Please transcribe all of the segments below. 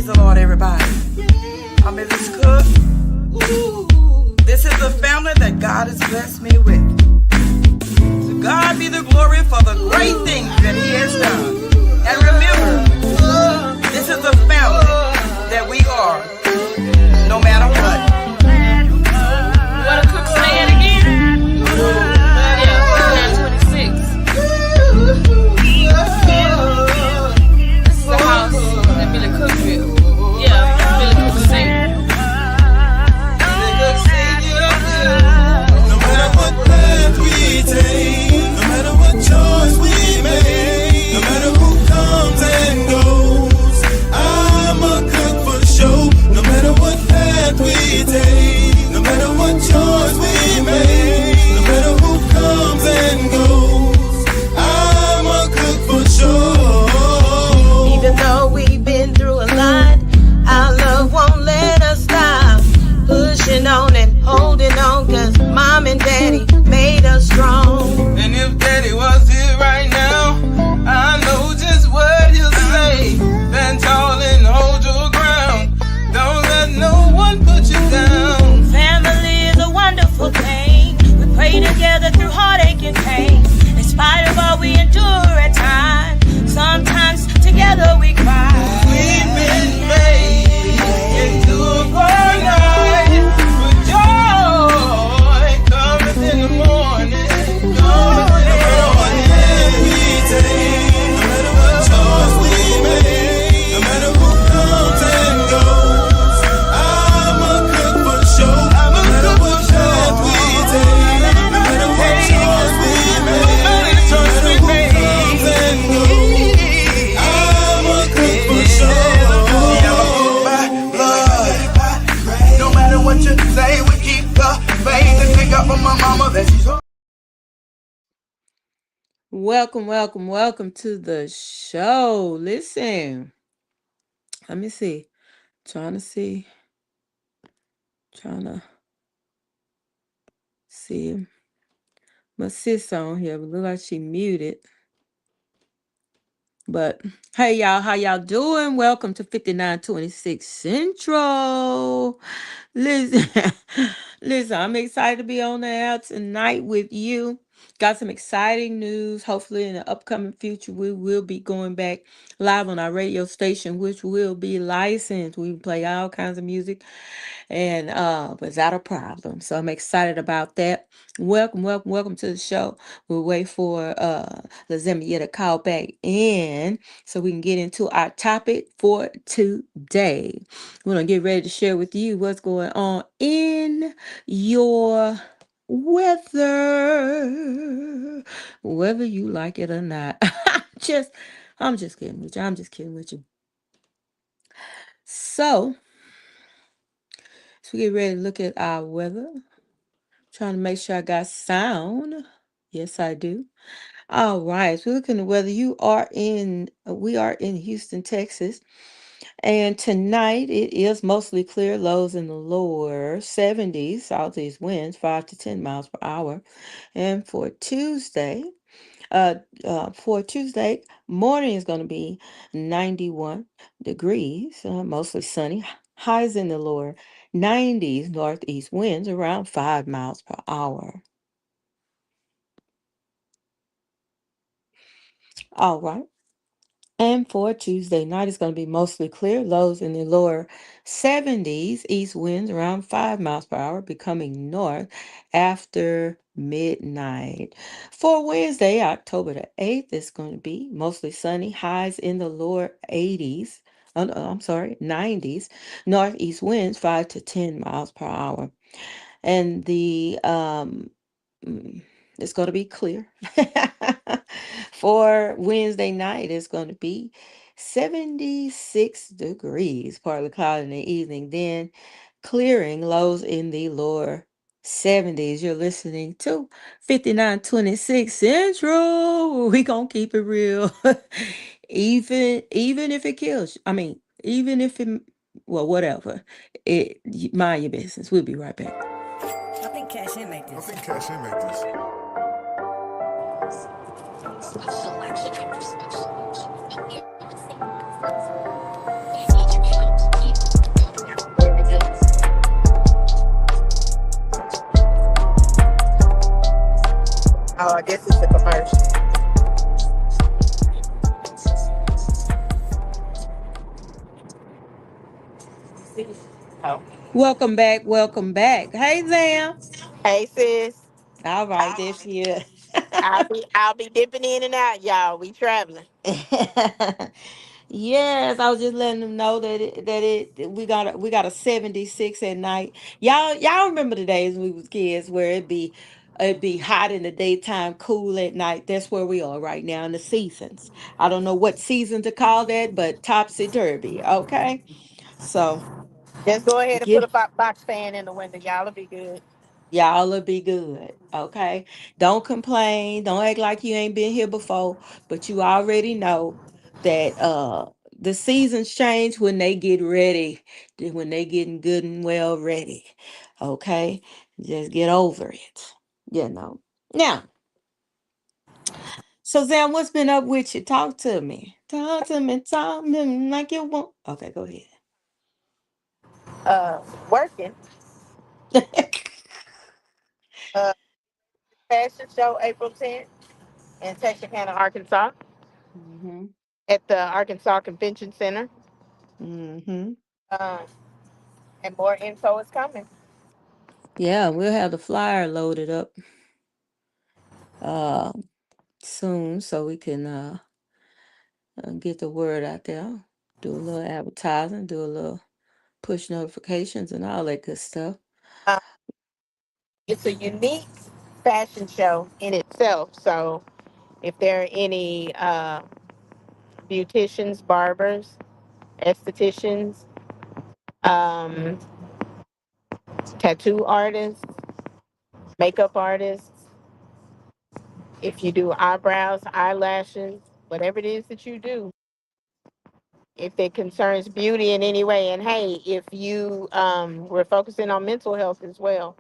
the Lord, everybody. I'm Mrs. Cook. This is the family that God has blessed me with. To God be the glory for the great things that He has done. And remember, this is the family that we are, no matter what. You want to cook say it again? Yeah, 26. This is the house that Billy Cook built. Yeah, Billy Cook sing. No matter what path we take, no matter what choice we make, no matter who comes and goes, I'm a cook for show. No matter what path we take, no matter what choice we make, no matter who comes and goes, I'm a cook for show. Even though we've been through a lot, our love won't let us stop. Pushing on and holding on, cause mom and daddy made us strong. And if daddy was here right now, I know just what he'll say. Stand tall and hold your ground. Don't let no one put you down. Family is a wonderful thing. We pray together through heartache and pain. In spite of all we endure at times, sometimes together we cry. We've been made into a paradise with joy coming in the morning. No matter what path we take, no matter what choice we make, no matter who comes and goes, I'm a cook for show. No matter what path we take, no matter what choice we make, no matter who comes and goes, I'm a cook for show. No matter what you say, we keep the faith and pick up on my mama that she's. Welcome to the show. Listen, let me see. Trying to see my sis on here, but look like she muted. But hey y'all, how y'all doing? Welcome to 5926 Central. Listen, I'm excited to be on the air tonight with you. Got some exciting news. Hopefully in the upcoming future, we will be going back live on our radio station, which will be licensed. We play all kinds of music and without a problem. So I'm excited about that. Welcome to the show. We'll wait for LaZambia to call back in so we can get into our topic for today. We're gonna get ready to share with you what's going on in your weather, whether you like it or not. I'm just kidding with you. So we get ready to look at our weather. Trying to make sure I got sound. Yes, I do. All right. So looking at whether we are in Houston, Texas. And tonight it is mostly clear, lows in the lower 70s, southeast winds 5 to 10 miles per hour. And for Tuesday, morning is going to be 91 degrees, mostly sunny. Highs in the lower 90s, northeast winds around 5 miles per hour. All right. And for Tuesday night, it's going to be mostly clear, lows in the lower 70s, east winds around 5 miles per hour, becoming north after midnight. For Wednesday, October the 8th, it's going to be mostly sunny, highs in the lower 90s, northeast winds 5 to 10 miles per hour. And it's going to be clear. For Wednesday night, it's going to be 76 degrees, partly cloudy in the evening, then clearing, lows in the lower 70s. You're listening to 5926 Central. We gonna keep it real. even if it kills you. I mean, even if it, well, whatever. Mind your business. We'll be right back. I think Cash In make this. Oh. Welcome back. Welcome back. Hey, Zam. Hey sis. All right, there she is. I'll be dipping in and out, y'all. We traveling. Yes, I was just letting them know that we got a 76 at night. Y'all remember the days when we was kids where it'd be hot in the daytime, cool at night. That's where we are right now in the seasons. I don't know what season to call that, but topsy turvy. Okay, so Just go ahead and put a get box fan in the window. Y'all'll be good. y'all'll be good. Okay, don't complain. Don't act like you ain't been here before, but you already know that the seasons change when they get ready, when they getting good and well ready. Okay, just get over it. You know. Now, so Zam, what's been up with you? Talk to me. Talk to me. Talk to me like you want. Okay, go ahead. Working. Uh, Fashion show April 10th in Texarkana, Arkansas, Mhm. at the Arkansas Convention Center. Mhm. Um, and more info is coming. Yeah, we'll have the flyer loaded up uh soon so we can get the word out there. Do a little advertising, do a little push notifications and all that good stuff. Uh, it's a unique fashion show in itself. So if there are any beauticians, barbers, estheticians, um, tattoo artists, makeup artists, if you do eyebrows, eyelashes, whatever it is that you do, if it concerns beauty in any way. And hey, if you, we're focusing on mental health as well.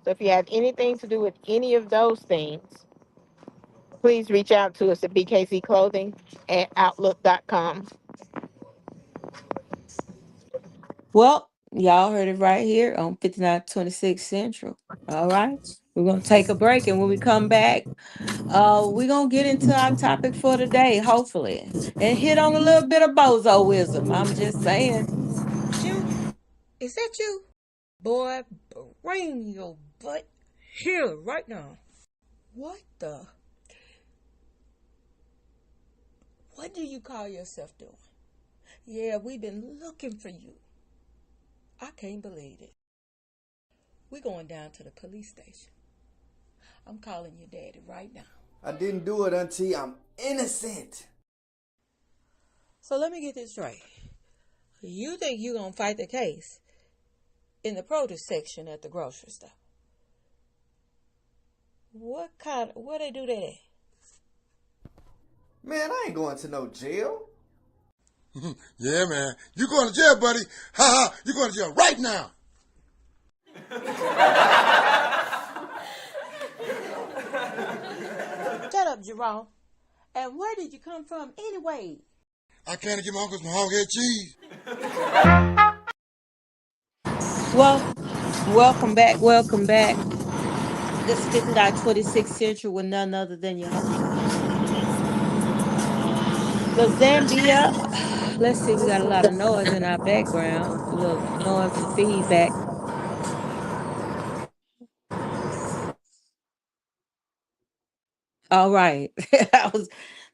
So if you have anything to do with any of those things, please reach out to us at bkcclothing at outlook.com. Well, y'all heard it right here on 5926 Central. All right. We're gonna take a break and when we come back, we're gonna get into our topic for today, hopefully. And hit on a little bit of bozoism. I'm just saying. You? Is that you? Boy, bring your butt here right now. What the? What do you call yourself doing? Yeah, we've been looking for you. I can't believe it. We're going down to the police station. I'm calling your daddy right now. I didn't do it, Auntie. I'm innocent. So let me get this straight. You think you're going to fight the case in the produce section at the grocery store? Where they do that at? Man, I ain't going to no jail. Yeah, man. You going to jail, buddy. Ha ha. You going to jail right now. Shut up, Jerome. And where did you come from anyway? I came to get my uncle's mahogany cheese. Well, welcome back. Welcome back. This 5926 Central with none other than your host. LaZambia. Let's see, we got a lot of noise in our background. A little noise and feedback. All right.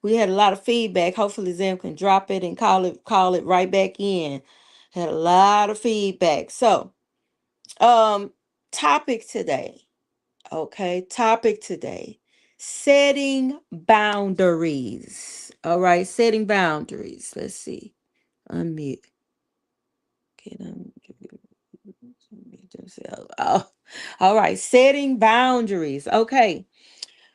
We had a lot of feedback. Hopefully Zam can drop it and call it right back in. Had a lot of feedback. So, um, topic today. Okay, topic today. Setting boundaries. All right, setting boundaries. Let's see. Unmute. Okay, oh, all right, setting boundaries. Okay.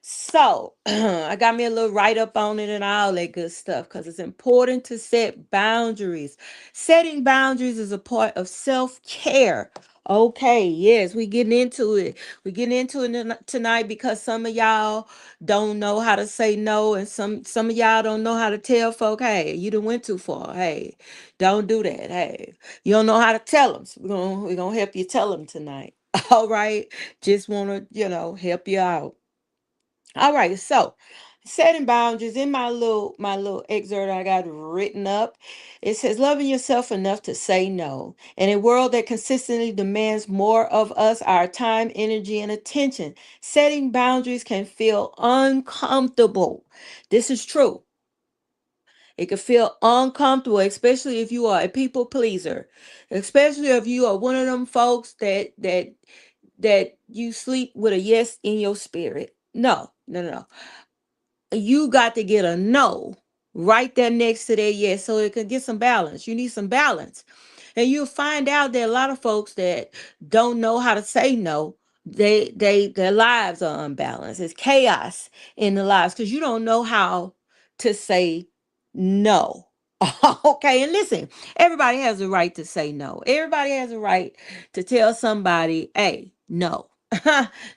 So I got me a little write up on it and all that good stuff because it's important to set boundaries. Setting boundaries is a part of self care. Okay, yes, we getting into it. We getting into it tonight because some of y'all don't know how to say no, and some of y'all don't know how to tell folk, hey, you done went too far. Hey, don't do that. Hey, you don't know how to tell them. So we're gonna help you tell them tonight. All right, just want to help you out. All right, so Setting boundaries in my little excerpt I got written up. It says loving yourself enough to say no. In a world that consistently demands more of us, our time, energy, and attention, setting boundaries can feel uncomfortable. This is true. It can feel uncomfortable, especially if you are a people pleaser, especially if you are one of them folks that you sleep with a yes in your spirit. No, no, no, no. You got to get a no right there next to that yes so it can get some balance. You need some balance. And you'll find out that a lot of folks that don't know how to say no, their lives are unbalanced. It's chaos in the lives because you don't know how to say no. Okay, and listen, everybody has a right to say no. Everybody has a right to tell somebody, hey, no.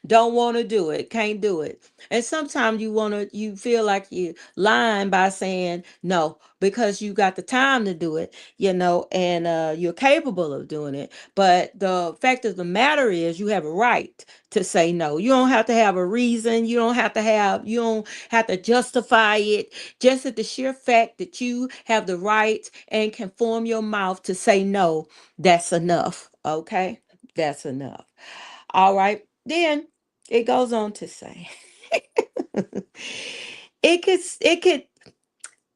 Don't want to do it, can't do it. And sometimes you feel like you lying by saying no because you got the time to do it, and you're capable of doing it. But the fact of the matter is you have a right to say no. You don't have to have a reason. You don't have to justify it. Just at the sheer fact that you have the right and can form your mouth to say no, that's enough. Okay? That's enough. All right. Then it goes on to say it could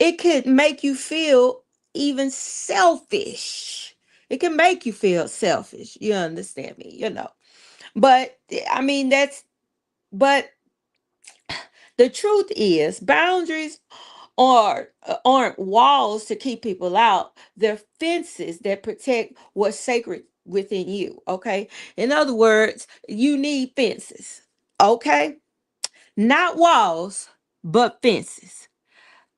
it could make you feel even selfish. It can make you feel selfish. You understand me. But I mean but the truth is boundaries aren't walls to keep people out. They're fences that protect what's sacred within you. Okay. In other words, you need fences. Okay. Not walls, but fences.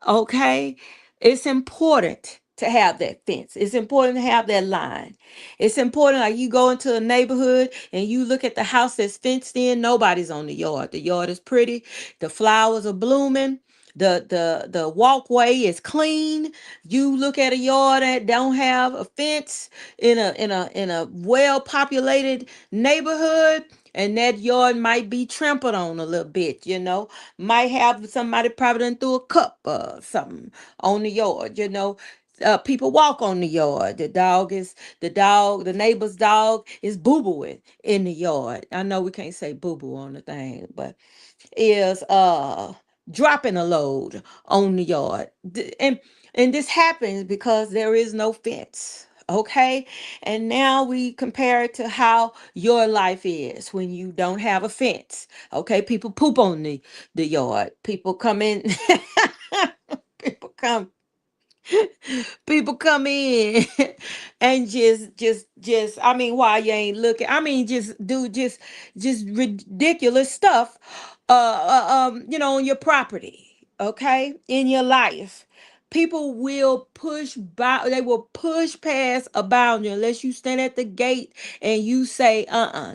Okay. It's important to have that fence. It's important to have that line. It's important, like you go into a neighborhood and you look at the house that's fenced in, nobody's on the yard. The yard is pretty, the flowers are blooming. The walkway is clean. You look at a yard that don't have a fence in a well populated neighborhood, and that yard might be trampled on a little bit. Might have somebody probably done threw a cup or something on the yard. People walk on the yard. The neighbor's dog is boo-booing in the yard. I know we can't say boo-boo on the thing, but is dropping a load on the yard. And this happens because there is no fence. Okay. And now we compare it to how your life is when you don't have a fence. Okay. People poop on the yard. People come in. people come People come in and just I mean, while you ain't looking, I mean, just do just ridiculous stuff on your property. Okay, in your life, people will they will push past a boundary unless you stand at the gate and you say,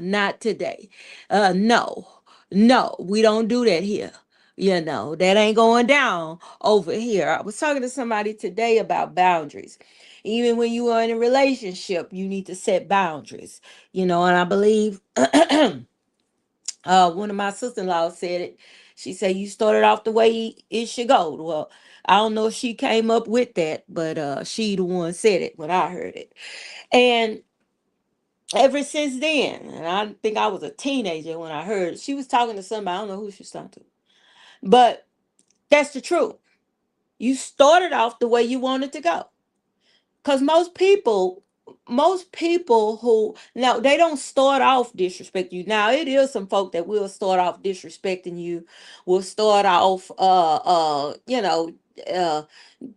not today. No, no, we don't do that here. That ain't going down over here. I was talking to somebody today about boundaries. Even when you are in a relationship, you need to set boundaries. And I believe one of my sister-in-laws said it. She said, you started off the way it should go. Well, I don't know if she came up with that, but she the one said it when I heard it. And ever since then, and I think I was a teenager when I heard it, she was talking to somebody. I don't know who she was talking to. But that's the truth. You started off the way you wanted to go. Because most people who now they don't start off disrespect you. Now it is some folk that will start off disrespecting you, will start off uh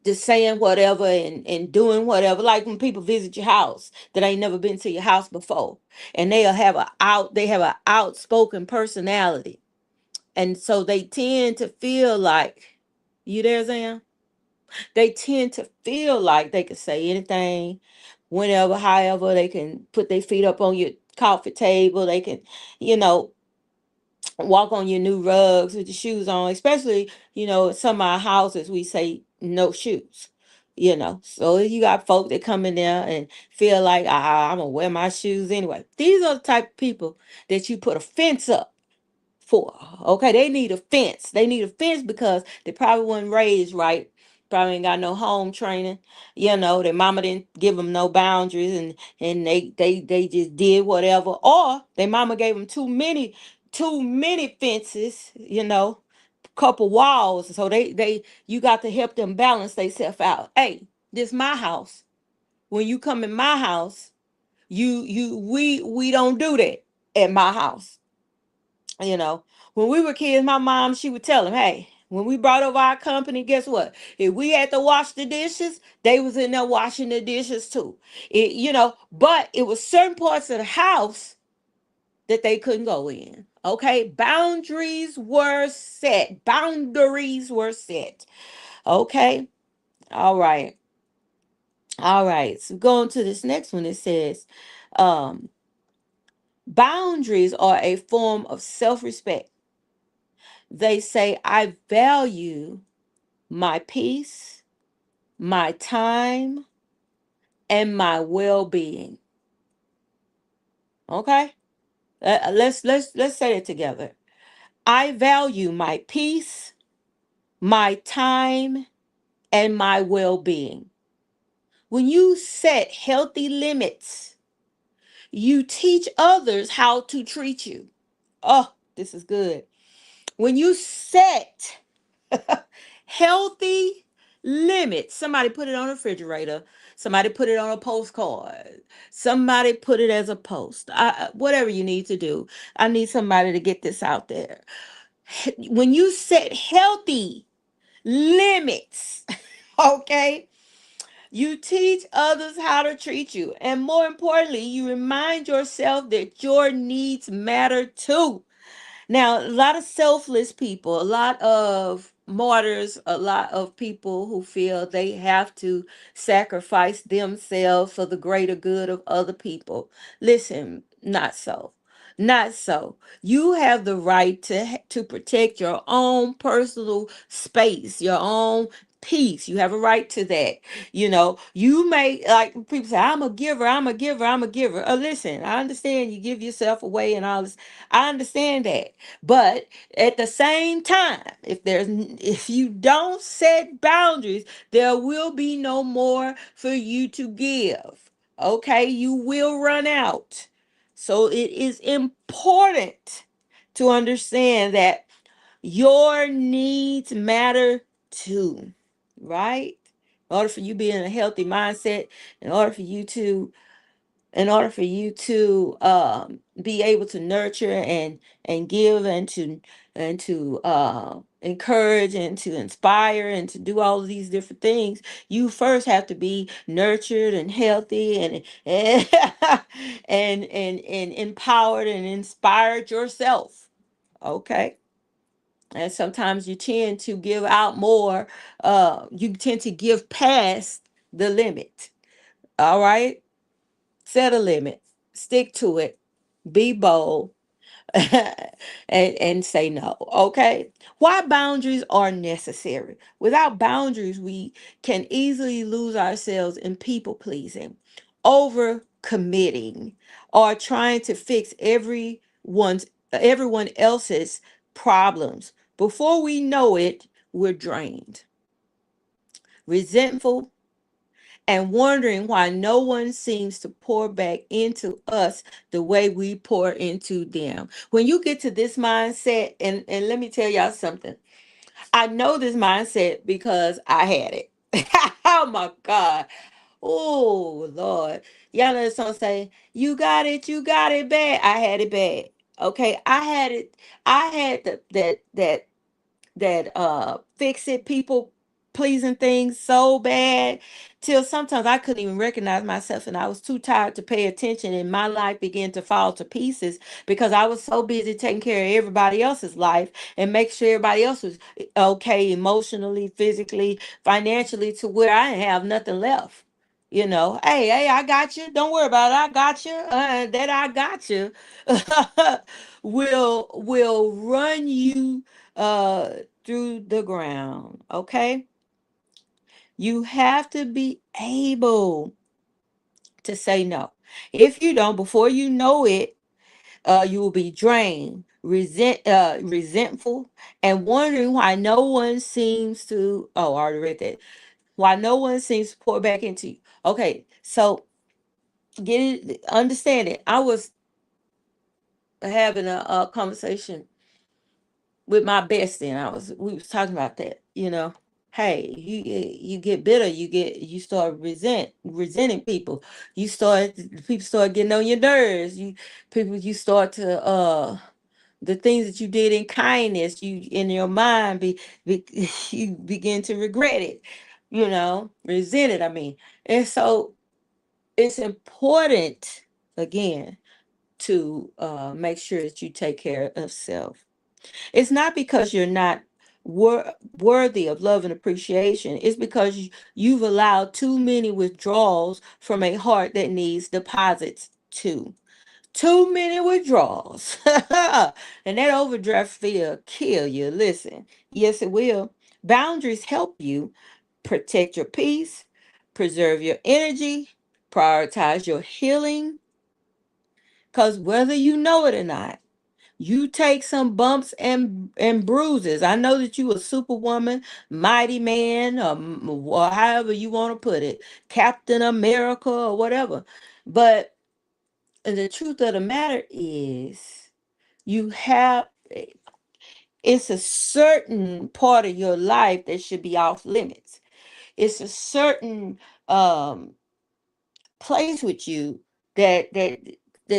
just saying whatever and doing whatever. Like when people visit your house that ain't never been to your house before, and they have an outspoken personality. And so they tend to feel like, you there, Zan? They tend to feel like they can say anything, whenever, however, they can put their feet up on your coffee table. They can, you know, walk on your new rugs with your shoes on, especially, some of our houses, we say no shoes. So you got folk that come in there and feel like, I'm gonna wear my shoes anyway. These are the type of people that you put a fence up for. Okay, they need a fence. They need a fence because they probably weren't raised right. Probably ain't got no home training. Their mama didn't give them no boundaries, and they just did whatever. Or their mama gave them too many fences. Couple walls. So they you got to help them balance themselves out. Hey, this my house. When you come in my house, we don't do that at my house. you know when we were kids, my mom, she would tell them, hey, when we brought over our company, guess what, if we had to wash the dishes, they was in there washing the dishes too. But it was certain parts of the house that they couldn't go in. Okay, boundaries were set. Okay. All right all right so going to this next one, it says, um boundaries are a form of self-respect. They say, I value my peace, my time, and my well-being. Okay? Let's say it together. I value my peace, my time, and my well-being. When you set healthy limits, you teach others how to treat you. Oh, this is good. When you set healthy limits, somebody put it on a refrigerator, somebody put it on a postcard, somebody put it as a post. Whatever you need to do, I need somebody to get this out there. When you set healthy limits, okay, you teach others how to treat you. And more importantly, you remind yourself that your needs matter too. Now, a lot of selfless people, a lot of martyrs, a lot of people who feel they have to sacrifice themselves for the greater good of other people. Listen, not so. Not so. You have the right to protect your own personal space, your own peace. You have a right to that. You may, like people say, I'm a giver, I'm a giver, I'm a giver. Listen, I understand you give yourself away and all this. I understand that. But at the same time, if you don't set boundaries, there will be no more for you to give. Okay, you will run out. So it is important to understand that your needs matter too, right? In order for you to be in a healthy mindset, in order for you to be able to nurture and give and to encourage and to inspire and to do all of these different things, you first have to be nurtured and healthy and and empowered and inspired yourself. Okay. And sometimes you tend to give out more, you tend to give past the limit. All right. Set a limit, stick to it, be bold, and say no. Okay. Why boundaries are necessary? Without boundaries, we can easily lose ourselves in people pleasing, over committing, or trying to fix everyone else's problems. Before we know it, we're drained, resentful, and wondering why no one seems to pour back into us the way we pour into them. When you get to this mindset, and let me tell y'all something, I know this mindset because I had it. Oh my God. Oh Lord. Y'all know the song say, you got it bad. I had it bad. Okay. I had that fix it people pleasing things so bad till sometimes I couldn't even recognize myself, and I was too tired to pay attention, and my life began to fall to pieces because I was so busy taking care of everybody else's life and make sure everybody else was okay emotionally, physically, financially, to where I didn't have nothing left. Hey, I got you. Don't worry about it. I got you. That I got you will run you uh through the ground. Okay, you have to be able to say no. If you don't, before you know it, you will be drained, resentful, and wondering why no one seems to. Oh, I already read that. Why no one seems to pour back into you. Okay, so get it, understand it. I was having a conversation with my bestie, and we was talking about that. Hey, you get bitter, you start resenting people. People start getting on your nerves. You start to the things that you did in kindness, you in your mind be you begin to regret it. Resent it. I mean, and so it's important again to make sure that you take care of self. It's not because you're not worthy of love and appreciation. It's because you've allowed too many withdrawals from a heart that needs deposits too. Too many withdrawals. And that overdraft fee will kill you. Listen, yes, it will. Boundaries help you protect your peace, preserve your energy, prioritize your healing. Because whether you know it or not, you take some bumps and bruises. I know that you a superwoman, mighty man, or however you want to put it, Captain America or whatever. But the truth of the matter is, you have it's a certain part of your life that should be off limits. It's a certain um place with you that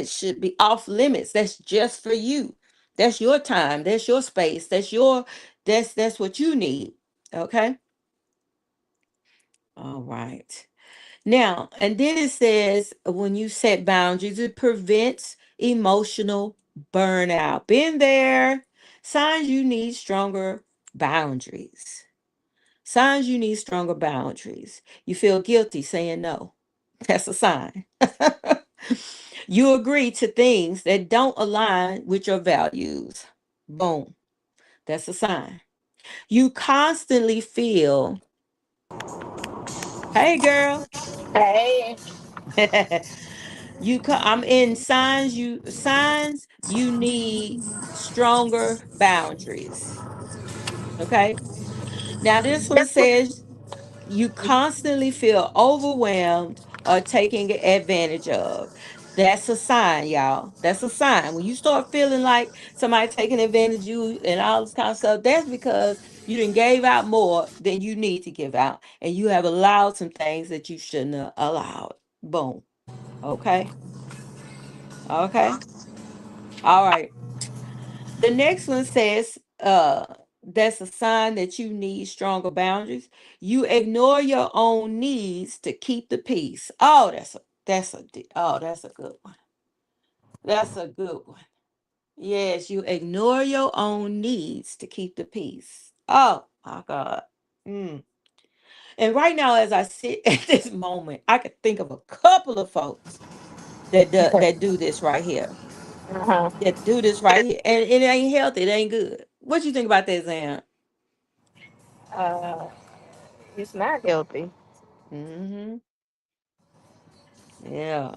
should be off limits. That's just for you. That's your time. That's your space. That's what you need. Okay. All right. Now, and then it says when you set boundaries, it prevents emotional burnout. Been there. Signs you need stronger boundaries. Signs you need stronger boundaries. You feel guilty saying no. That's a sign. You agree to things that don't align with your values. Boom. That's a sign. You constantly feel, hey girl. Hey. I'm in signs you need stronger boundaries. Okay? Now this one says you constantly feel overwhelmed or taken advantage of. That's a sign, y'all. That's a sign. When you start feeling like somebody taking advantage of you and all this kind of stuff, that's because you didn't gave out more than you need to give out. And you have allowed some things that you shouldn't have allowed. Boom. Okay. Okay. All right. The next one says, that's a sign that you need stronger boundaries. You ignore your own needs to keep the peace. Oh, that's a good one. That's a good one. Yes, you ignore your own needs to keep the peace. Oh my God. Mm. And right now, as I sit at this moment, I could think of a couple of folks that do this right here. Uh-huh. That do this right here, and it ain't healthy. It ain't good. What you think about that, Zan? Uh, it's not healthy. Mm-hmm. Yeah.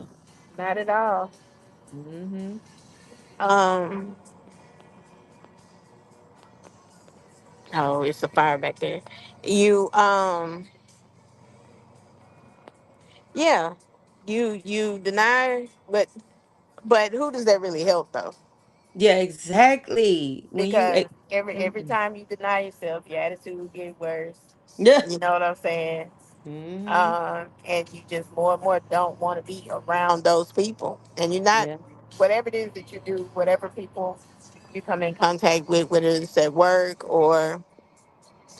Not at all. Mm-hmm. Um, oh, it's a fire back there. You, yeah, you deny, but who does that really help though? Yeah, exactly. When you Because every mhm. time you deny yourself, your attitude gets worse. Yeah. You know what I'm saying? Mm-hmm. And you just more and more don't want to be around those people. And you're not, Yeah. whatever it is that you do, whatever people you come in contact with, whether it's at work or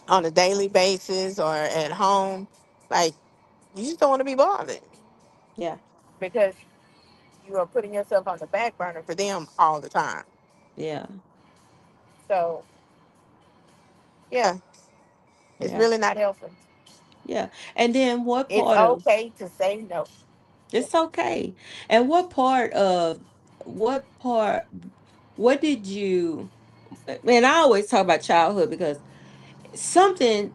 on a daily basis or at home, like you just don't want to be bothered Yeah. because you are putting yourself on the back burner for them all the time. Yeah. So yeah, it's Yeah. really not helping. Yeah. And then what It's part of okay to say no. it's okay. And what part what did you and I always talk about childhood because something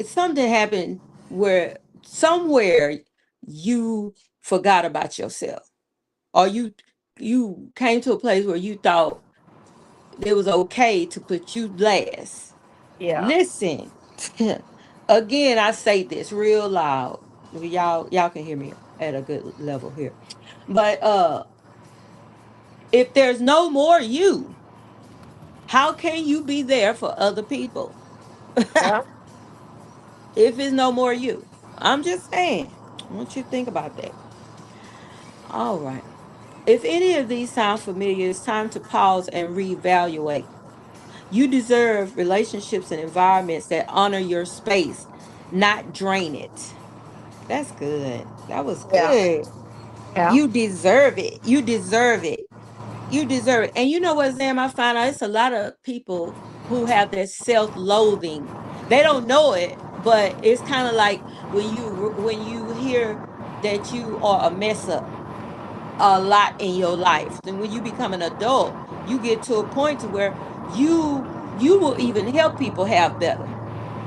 something happened where somewhere you forgot about yourself or you came to a place where you thought it was okay to put you last. Yeah. Listen, again, I say this real loud. Y'all can hear me at a good level here. But if there's no more you, how can you be there for other people? Yeah. If it's no more you. I'm just saying. I want you to think about that. All right. If any of these sound familiar, it's time to pause and reevaluate. You deserve relationships and environments that honor your space, not drain it. That's good. That was Yeah. good. Yeah. You deserve it. You deserve it. You deserve it. And you know what, Zam? I find out it's a lot of people who have that self-loathing. They don't know it, but it's kind of like when you hear that you are a mess up a lot in your life. Then when you become an adult, you get to a point to where you will even help people have better,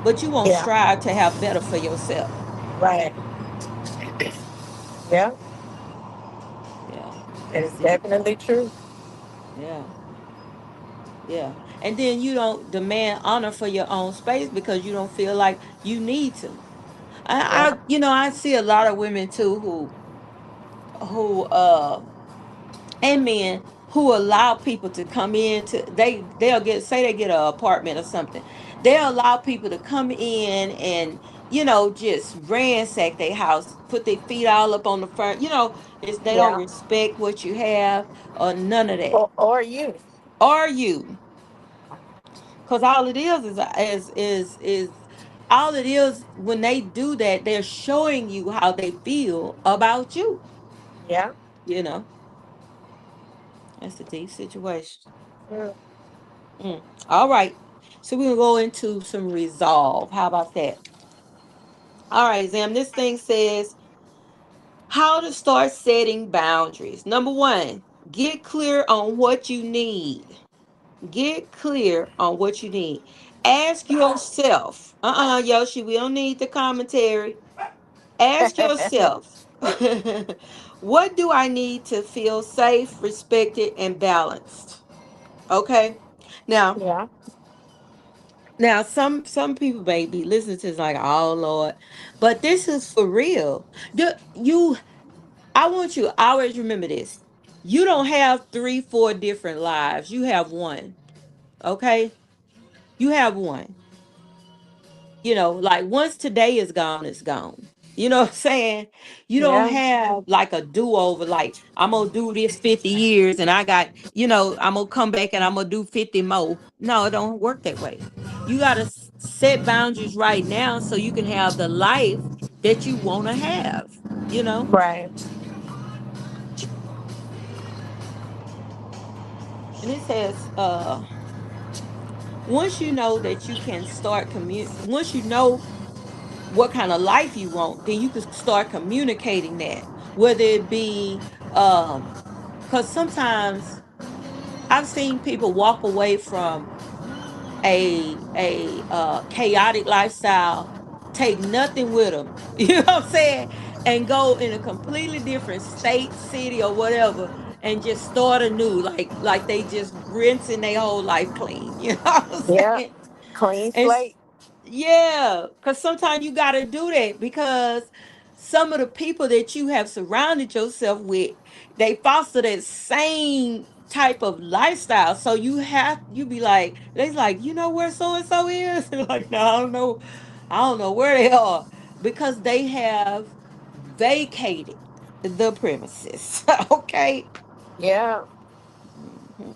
but you won't Yeah. strive to have better for yourself. Right. Yeah. Yeah, It's that's deep. definitely true. Yeah, yeah. And then you don't demand honor for your own space because you don't feel like you need to. Yeah. I see a lot of women too who and men who allow people to come in to they'll get say they get an apartment or something. They'll allow people to come in and just ransack their house, put their feet all up on the front. They don't Yeah. respect what you have or none of that. Or you. Are you? Because all it is all it is when they do that, they're showing you how they feel about you. Yeah. You know, that's a deep situation. Mm. All right. So we're gonna go into some resolve. How about that? All right, Zam. This thing says how to start setting boundaries. Number one, get clear on what you need. Get clear on what you need. Ask yourself. Yoshi, we don't need the commentary. Ask yourself, what do I need to feel safe, respected, and balanced? Okay. Now, Yeah. some people may be listening to this like, oh Lord, but this is for real. I want you to always remember this. You don't have three, four different lives. You have one. Okay, you have one. Like once today is gone, it's gone. You know what I'm saying? You don't Yeah. have like a do-over, like I'm gonna do this 50 years and I'm gonna come back and I'm gonna do 50 more. No, it don't work that way. You gotta set boundaries right now so you can have the life that you wanna have, you know? Right. And it says, once you know that you can start once you know what kind of life you want, then you can start communicating that. Whether it be because sometimes I've seen people walk away from a chaotic lifestyle, take nothing with them. You know what I'm saying? And go in a completely different state, city, or whatever, and just start anew, like they just rinsing their whole life clean. You know what I'm Yeah. saying? Clean And slate. yeah, because sometimes you got to do that because some of the people that you have surrounded yourself with, they foster that same type of lifestyle. So you be like, they like, you know where so and so is? They're like, no, I don't know where they are because they have vacated the premises. Okay. Yeah. Mhm.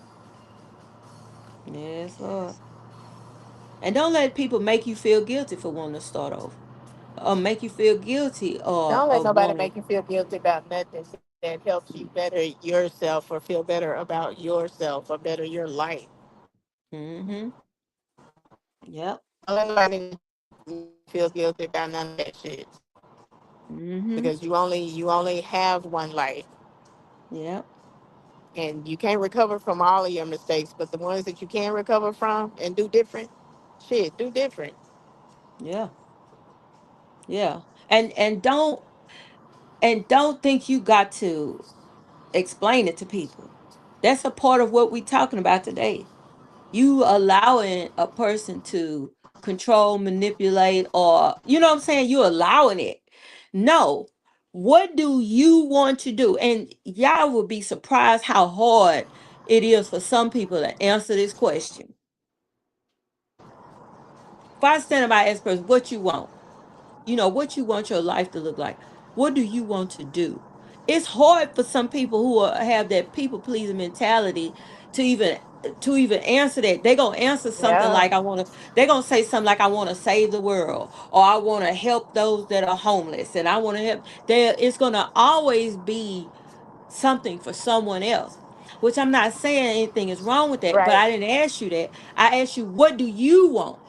Yes, Lord. And don't let people make you feel guilty for wanting to start over, or make you feel guilty or Don't let of nobody wanting. make you feel guilty about nothing that helps you better yourself or feel better about yourself or better your life. Mm-hmm. Yep. Don't let nobody make you feel guilty about none of that shit. Mm-hmm. Because you only have one life. Yep. And you can't recover from all of your mistakes, but the ones that you can recover from and do different, shit, do different. Yeah. Yeah. And don't think you got to explain it to people. That's a part of what we're talking about today. You allowing a person to control, manipulate, or you know what I'm saying? You allowing it. No. What do you want to do? And y'all will be surprised how hard it is for some people to answer this question. If I stand by experts, what you want? You know, what you want your life to look like. What do you want to do? It's hard for some people who have that people pleasing mentality to even answer that. They're gonna answer something Yeah. like they're gonna say something like I wanna save the world, or I wanna help those that are homeless, and I wanna help there it's gonna always be something for someone else. Which I'm not saying anything is wrong with that, but Right. I didn't ask you that. I asked you, what do you want?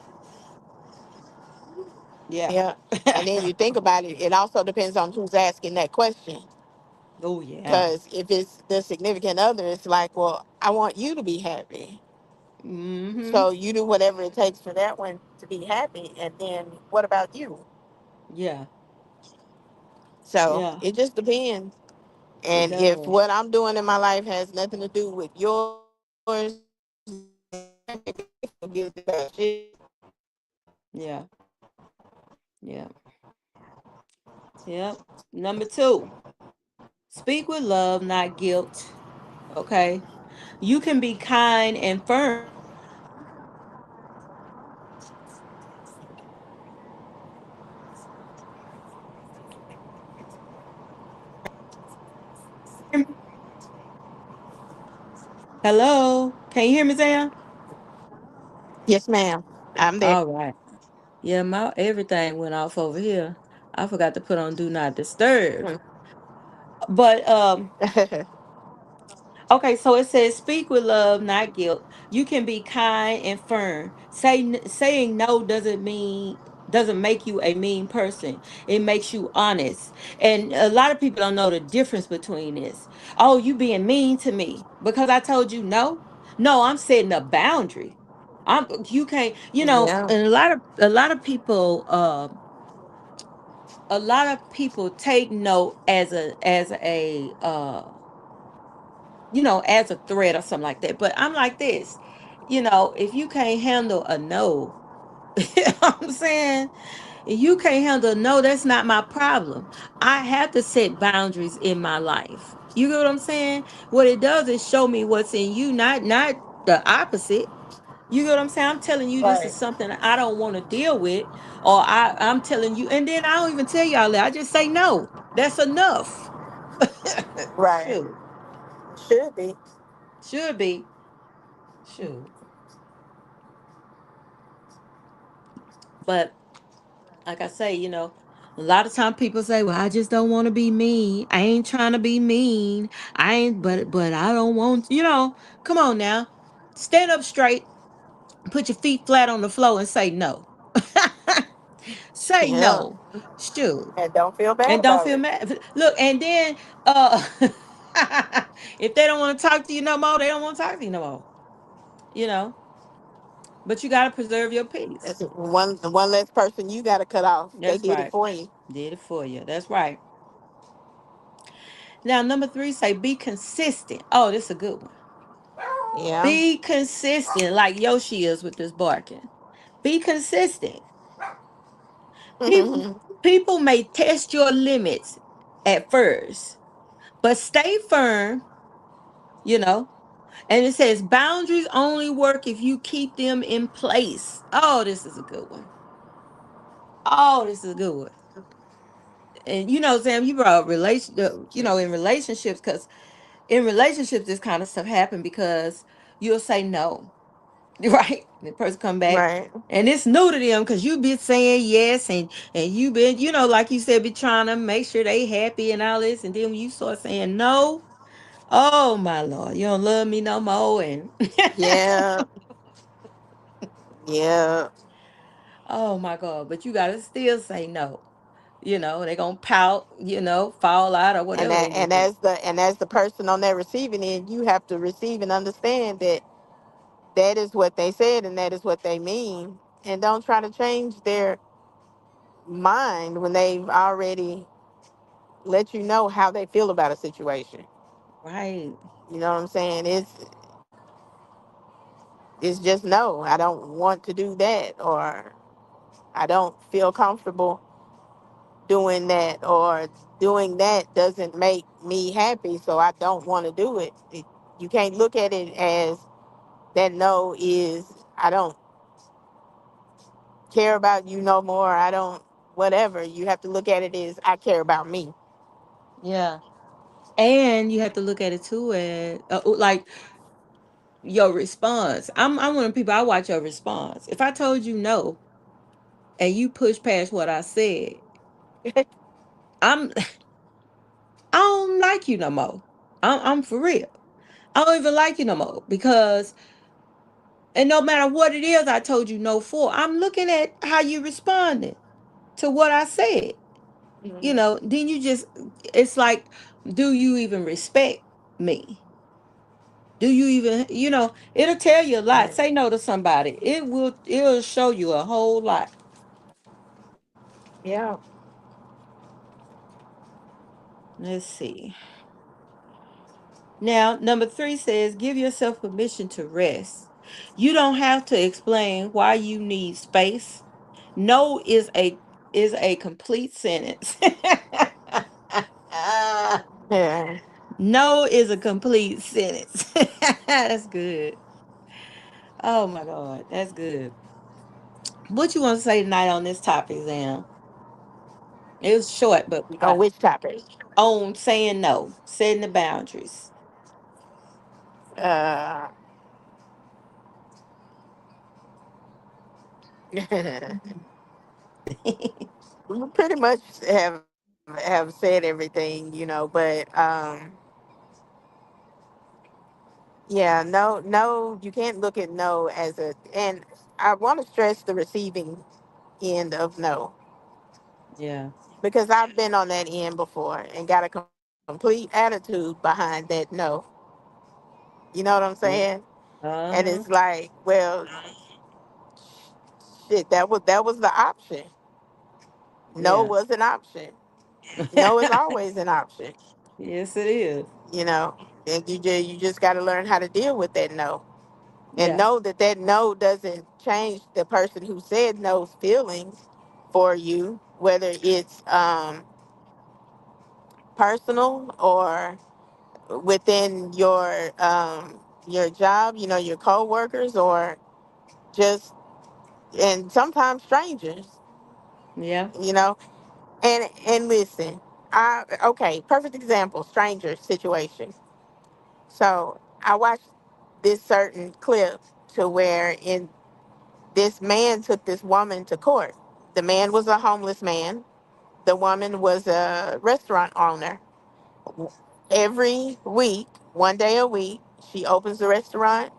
Yeah. Yeah. And then you think about it, it also depends on who's asking that question. Oh yeah. Because if it's the significant other, it's like, well, I want you to be happy. Mm-hmm. So you do whatever it takes for that one to be happy. And then what about you? Yeah. So Yeah. it just depends. It And if does. what I'm doing in my life has nothing to do with yours, Yeah. Yeah. Yeah. Number two, speak with love, not guilt. Okay. You can be kind and firm. Hello. Can you hear me, Sam? yes, ma'am, I'm there. All right. Yeah, my everything went off over here. I forgot to put on do not disturb. But okay, so it says, speak with love, not guilt. You can be kind and firm. Saying no doesn't make you a mean person. It makes you honest. And a lot of people don't know the difference between this. Oh, you being mean to me because I told you no? No, I'm setting a boundary. I'm you can't, Yeah. and a lot of people take no as a threat or something like that. But I'm like this, if you can't handle a no, you know what I'm saying? If you can't handle a no, that's not my problem. I have to set boundaries in my life. You get what I'm saying? What it does is show me what's in you, not the opposite. You get what I'm saying? I'm telling you this is Right. something I don't want to deal with, or I'm telling you, and then I don't even tell y'all that. I just say no. That's enough. Right. Shoot, Should be. should be. Shoot. But like I say, a lot of time people say, "Well, I just don't want to be mean. I ain't trying to be mean. I ain't, but I don't want, Come on now, stand up straight, put your feet flat on the floor, and say no. Say Yeah. no. Shoot, And don't feel bad and don't about feel it. mad. Look, and then uh, if they don't want to talk to you no more, they don't want to talk to you no more. You know, but you got to preserve your peace. That's one less person you got to cut off. They That's did it right. for you. Did it for you. That's right. Now, number three, say be consistent. Oh, this is a good one. Yeah. Be consistent, like Yoshi is with this barking. Be consistent. People, people may test your limits at first, but stay firm, you know. And it says boundaries only work if you keep them in place. Oh, this is a good one. Oh, this is a good one. And Sam, you brought in relationships, because in relationships, this kind of stuff happen because you'll say no. Right? The person come back Right. and it's new to them because you been saying yes, and you been, like you said, be trying to make sure they happy and all this, and then when you start saying no, oh my Lord, you don't love me no more, and Yeah. Yeah. oh my God, but you gotta still say no. They gonna pout, fall out or And whatever that, they gonna and do. as the person on that receiving end, you have to receive and understand that that is what they said and that is what they mean. And don't try to change their mind when they've already let you know how they feel about a situation. Right. You know what I'm saying? It's just no, I don't want to do that, or I don't feel comfortable doing that, or doing that doesn't make me happy, so I don't want to do it. You can't look at it as that no is I don't care about you no more. I don't whatever. You have to look at it as I care about me. Yeah. And you have to look at it too as like your response. I'm one of the people, I watch your response. If I told you no and you push past what I said, I'm I don't like you no more. I'm for real. I don't even like you no more because, and no matter what it is I told you no for, I'm looking at how you responded to what I said. You Mhm. know, then you just, it's like, do you even respect me? Do you even, it'll tell you a lot. Yeah. Say no to somebody. It'll show you a whole lot. Yeah. Let's see. Now, number 3 says, give yourself permission to rest. You don't have to explain why you need space. No is a complete sentence. Yeah. No is a complete sentence. That's good. Oh my God, that's good. What you want to say tonight on this topic, Zam? It was short, but we On got which topic? on saying no, setting the boundaries. Uh, we pretty much have said everything, but yeah, no, you can't look at no as a, and I want to stress the receiving end of no, Yeah. because I've been on that end before and got a complete attitude behind that no. You know what I'm Yeah. saying? And Uh-huh. it's like, well, shit, that was the option. No Yeah. was an option. No is always an option. Yes, it is. You know, and you just got to learn how to deal with that no, and Yeah. know that that no doesn't change the person who said no's feelings for you, whether it's personal or within your job, your coworkers, or just, and sometimes strangers, Yeah. you know. And listen, I okay, perfect example, stranger situation. So I watched this certain clip to where in this man took this woman to court. The man was a homeless man. The woman was a restaurant owner. Every week, one day a week, she opens the restaurant.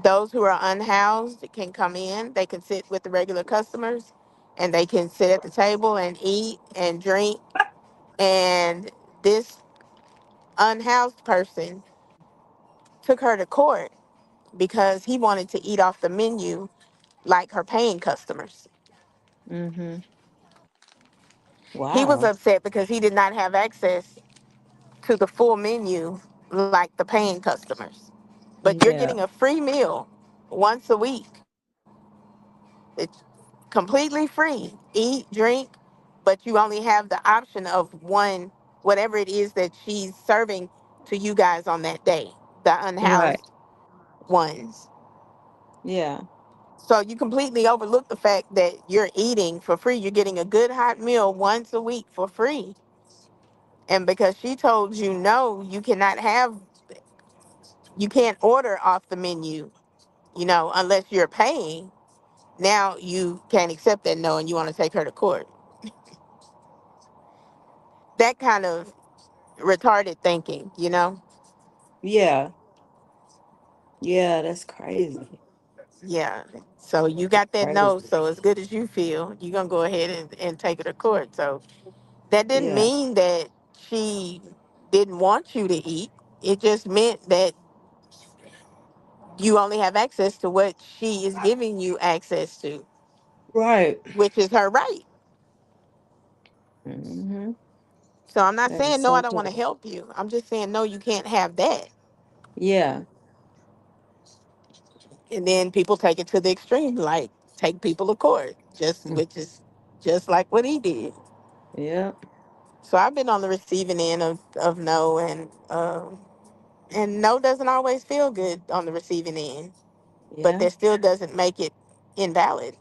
Those who are unhoused can come in. They can sit with the regular customers, and they can sit at the table and eat and drink. And this unhoused person took her to court because he wanted to eat off the menu like her paying customers. Mm-hmm. He was Wow. upset because he did not have access to the full menu like the paying customers. But you're Yeah. getting a free meal once a week. It's completely free. Eat, drink, but you only have the option of one, whatever it is that she's serving to you guys on that day, the Right. unhoused ones. Yeah. So you completely overlook the fact that you're eating for free. You're getting a good hot meal once a week for free. And because she told you no, you can't order off the menu, unless you're paying. Now you can't accept that no, and you want to take her to court. That kind of retarded thinking. Yeah. Yeah, that's crazy. Yeah. So you got that no, Crazy. so as good as you feel, you're gonna go ahead and take her to court. So that didn't Yeah. mean that she didn't want you to eat. It just meant that you only have access to what she is giving you access to, Right. which is her right. Mm-hmm. So I'm not That is saying no, I so don't want to true. help you. I'm just saying no, you can't have that. Yeah. And then people take it to the extreme, like take people to court, just Mm. which is just like what he did. Yeah. So I've been on the receiving end of no, and no doesn't always feel good on the receiving end, but Yeah. that still doesn't make it invalid.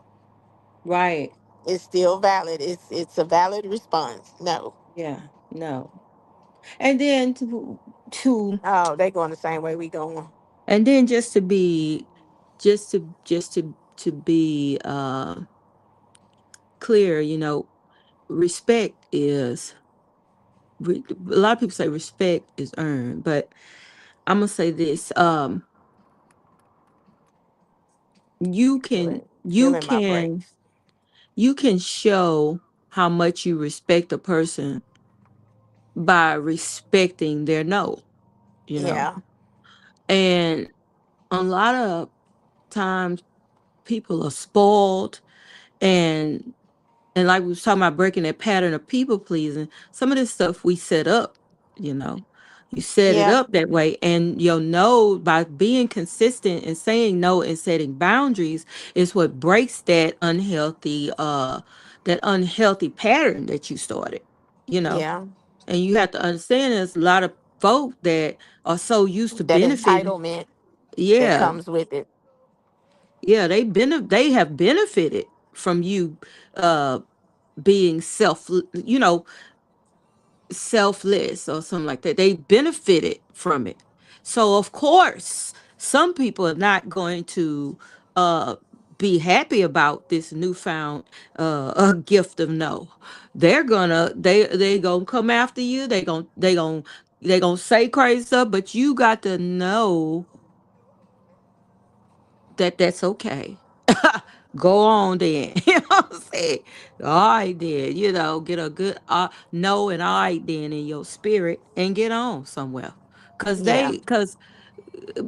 Right. It's still valid. It's a valid response. No. Yeah. No. And then to Oh, they going the same way we going. and then just to be just to be clear, respect is a lot of people say respect is earned, but I'm gonna say this. You can you Feeling my can brakes. you can show how much you respect a person by respecting their no, you know. Yeah. And a lot of times people are spoiled, and like we was talking about breaking that pattern of people pleasing, some of this stuff we set up, you know. You set it Yeah. up that way, and you'll know by being consistent and saying no and setting boundaries is what breaks that unhealthy pattern that you started, you know. Yeah. And you have to understand there's a lot of folk that are so used to That benefiting. entitlement that Yeah, comes with it. yeah, they have benefited from you uh being selfless or something like that. They benefited from it. So of course, some people are not going to uh be happy about this newfound gift of no. They gonna come after you. They gonna say crazy stuff, but you got to know that that's okay. Go on then. You know what I'm saying? All right then, get a good no and all right then in your spirit and get on somewhere. Cause Yeah. they cause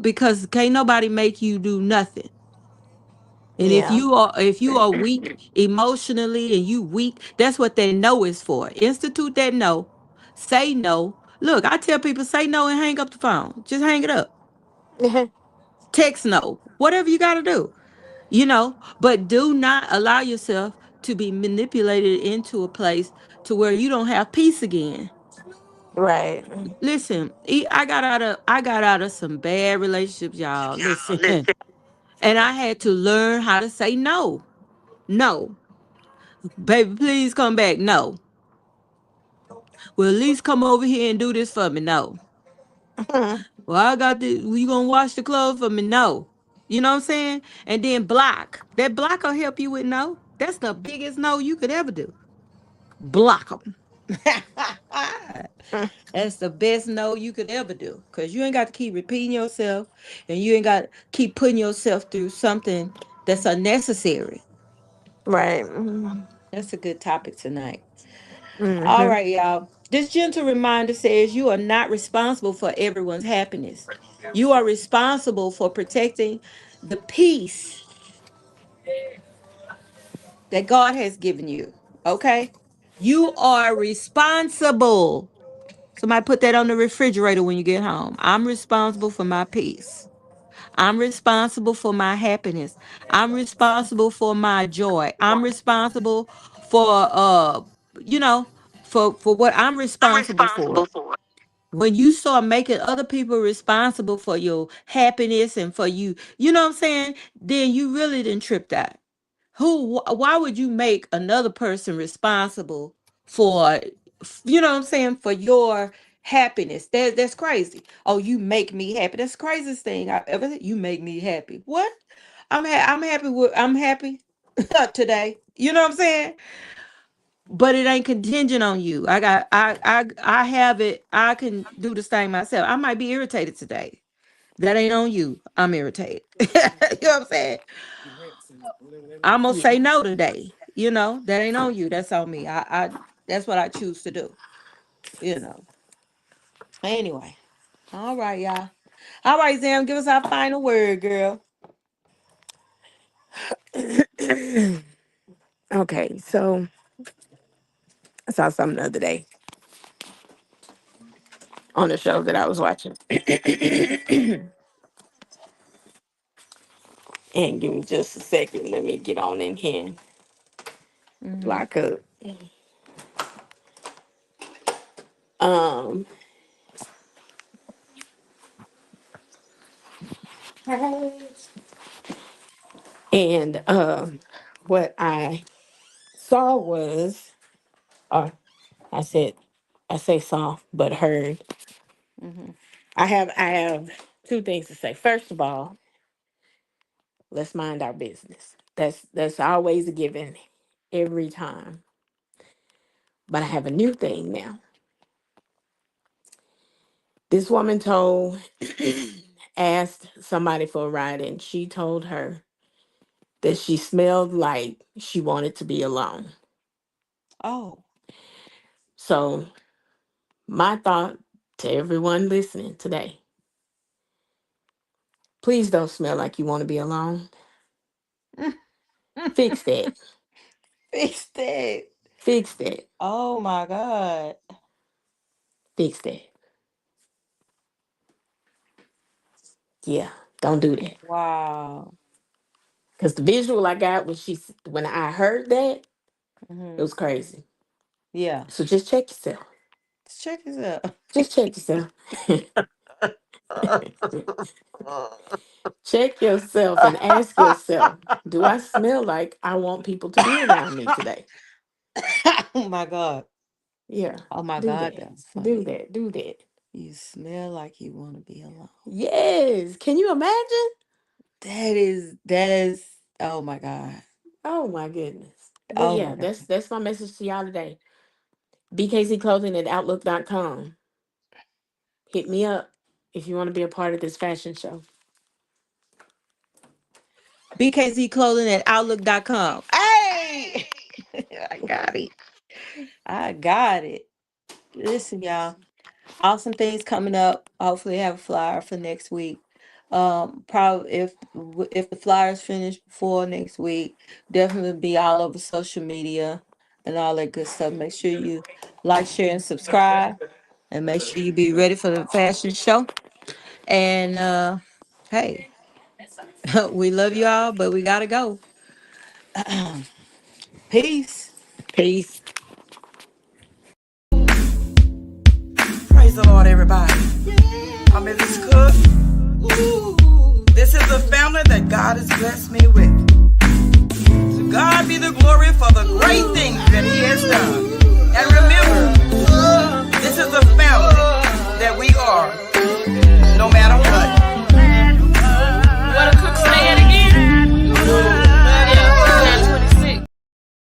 because can't nobody make you do nothing. And Yeah. if you are weak emotionally and you weak, that's what that no is for. Institute that no. Say no. Look, I tell people say no and hang up the phone. Just hang it up. Text no. Whatever you gotta do. But do not allow yourself to be manipulated into a place to where you don't have peace again. Right. Listen, I got out of some bad relationships, y'all. Listen. And I had to learn how to say no. No. Baby, please come back. No. Well, at least come over here and do this for me. No. Well, I got this. You gonna wash the clothes for me? No. You know what I'm saying? And then block. That block will help you with no. That's the biggest no you could ever do. Block them. That's the best no you could ever do. Because you ain't got to keep repeating yourself, and you ain't got to keep putting yourself through something that's unnecessary. Right. That's a good topic tonight. All Mm-hmm. right, y'all. This gentle reminder says you are not responsible for everyone's happiness. You are responsible for protecting the peace that God has given you. Okay? You are responsible. Somebody put that on the refrigerator when you get home. I'm responsible for my peace. I'm responsible for my happiness. I'm responsible for my joy. I'm responsible for you know, for what I'm responsible for. When you start making other people responsible for your happiness and for you, you know what I'm saying? Then you really didn't trip that. Why would you make another person responsible for, what I'm saying, for your happiness? That's crazy. Oh, you make me happy. That's the craziest thing I've ever said. You make me happy. What? I'm happy today. You know what I'm saying? But it ain't contingent on you. I have it. I can do this thing myself. I might be irritated today. That ain't on you. I'm irritated. You know what I'm saying? I'm gonna Yeah. say no today. That ain't on you. That's on me. I that's what I choose to do. You know. Anyway. All right, y'all. All right, Zam, give us our final word, girl. Okay. So I saw something the other day on the show that I was watching. And give me just a second. Let me get on in here and block up. Um, and what I saw was, or I say saw, but heard. I have two things to say. First of all, let's mind our business. That's always a given every time. But I have a new thing now. This woman asked somebody for a ride, and she told her that she smelled like she wanted to be alone. Oh. So, my thought to everyone listening today, please don't smell like you want to be alone. Fix that. Fix that. Fix that. Oh my God. Fix that. Yeah, don't do that. Wow. Because the visual I got when I heard that, it Hmm. was crazy. Yeah. So just check yourself. Let's check this out. Just check yourself. Check yourself and ask yourself, do I smell like I want people to be around me today? Oh my God. Yeah, Oh my do God, that. that's Do funny. that. Do that. You smell like you want to be alone. Yes. Can you imagine? That is oh my God. Oh my goodness. But Oh my yeah, God. that's my message to y'all today. BKZclothing at outlook.com. Hit me up if you want to be a part of this fashion show. BKZ clothing at outlook.com. Hey! I got it. I got it. Listen, y'all. Awesome things coming up. Hopefully have a flyer for next week. Probably if the flyers finish before next week, definitely be all over social media and all that good stuff. Make sure you like, share, and subscribe, and make sure you be ready for the fashion show. And hey, we love you all, but we gotta go. Peace. Peace. Praise the Lord, everybody. I'm Mrs. Cook. This is the family that God has blessed me with. To God be the glory for the great things that He has done. And remember, this is the family